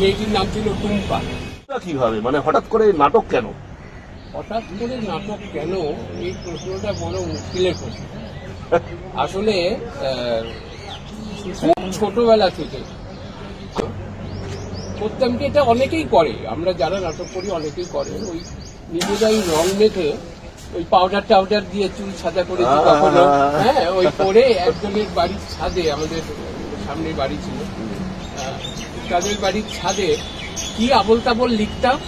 মেয়েটির নাম ছিল টুম্পা। কিভাবে মানে হঠাৎ করে নাটক কেন? হঠাৎ করে নাটক কেন, এই প্রশ্নটা বড় মুশকিলের প্রশ্ন। আসলে খুব ছোটবেলা থেকে করতাম কি, এটা অনেকেই করে, আমরা যারা নাটক করি অনেকেই করে, ওই নিজেরাই রং মেখে ওই পাউডার টাউডার দিয়ে চুল সাদা করেছি কখনো, হ্যাঁ, ওই করে একজনের বাড়ির ছাদে, আমাদের সামনে বাড়ি ছিল, তাদের বাড়ির ছাদে কি আবল তাবল লিখতাম,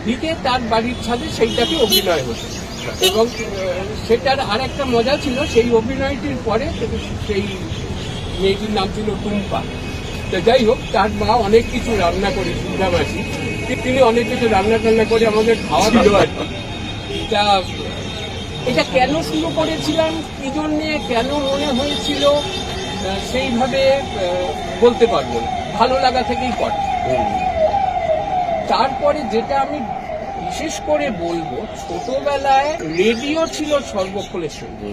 লিখে তার বাড়ির ছাদে সেইটাকে অভিনয় হতো। এবং সেটার আর একটা মজা ছিল, সেই অভিনয়টির পরে সেই মেয়েটির নাম ছিল টুম্পা। তো যাই হোক, তার মা অনেক কিছু রান্না করে, সুধামাসি, তিনি অনেক কিছু রান্না টান্না করে আমাদের খাওয়া দিল আর কি। এটা কেন শুরু করেছিলাম, কি জন্যে, কেন মনে হয়েছিল, সেইভাবে বলতে পারবো না, ভালো লাগা থেকেই করে। তারপরে যেটা আমি বিশেষ করে বলবো, ছোটবেলায় রেডিও ছিল সর্বক্ষণের সঙ্গে।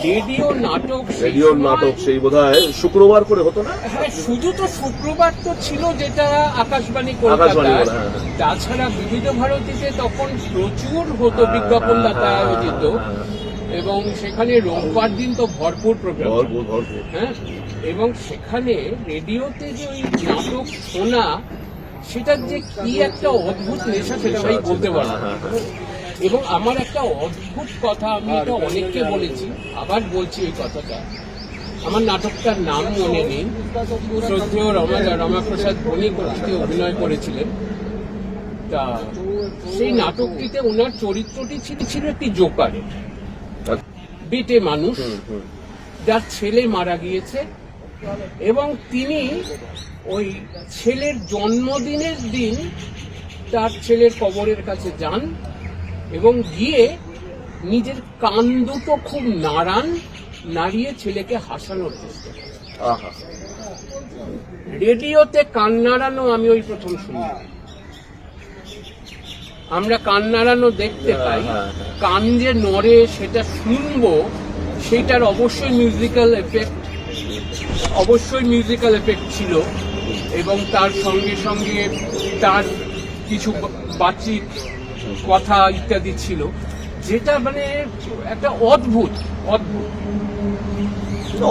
রেডিও নাটক সেই বোধহয় শুক্রবার করে হতো না? হ্যাঁ, শুধু তো শুক্রবার তো ছিল, যেটা আকাশবাণী কলকাতায়, তাছাড়া বিবিধ ভারতীতে তখন প্রচুর হতো, বিজ্ঞাপনদাতা আয়োজিত, এবং সেখানে রোববার দিন তো ভরপুর প্রোগ্রাম, হ্যাঁ, এবং সেখানে রেডিওতে যে ওই নাটক শোনা, সেটার যে কি একটা অদ্ভুত নেশা, সেটা আমি বলতে পারবো। এবং আমার একটা অদ্ভুত কথা, আমি এটা অনেককে বলেছি, আবার বলছি এই কথাটা, আমার নাটকটার নাম মনে নেই, শ্রদ্ধেয় রমাপ্রসাদ বণিক অভিনয় করেছিলেন। তা সেই নাটকটিতে ওনার চরিত্রটি ছিল একটি জোকারের, বেটে মানুষ যার ছেলে মারা গিয়েছে, এবং তিনি ওই ছেলের জন্মদিনের দিন তার ছেলের কবরের কাছে যান এবং গিয়ে নিজের কান দুটো খুব নাড়িয়ে ছেলেকে হাসানোর চেষ্টা করেন। রেডিওতে কান নাড়ানো আমি ওই প্রথম শুনি। আমরা কান নাড়ানো দেখতে পাই, কান যে নড়ে সেটা শুনবো, সেটার অবশ্যই মিউজিক্যাল এফেক্ট ছিল, এবং তার সঙ্গে সঙ্গে তার কিছু বাচিক কথা ইত্যাদি ছিল, যেটা মানে একটা অদ্ভুত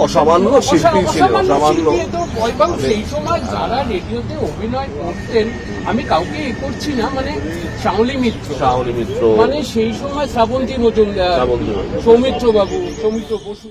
অসামান্য শিল্পী ছিল। এবং সেই সময় যারা রেডিওতে অভিনয় করতেন, আমি কাউকে এ করছি না, মানে শাওলি মিত্র, মানে সেই সময় শ্রাবন্তী মজুমদার, সৌমিত্র বসু,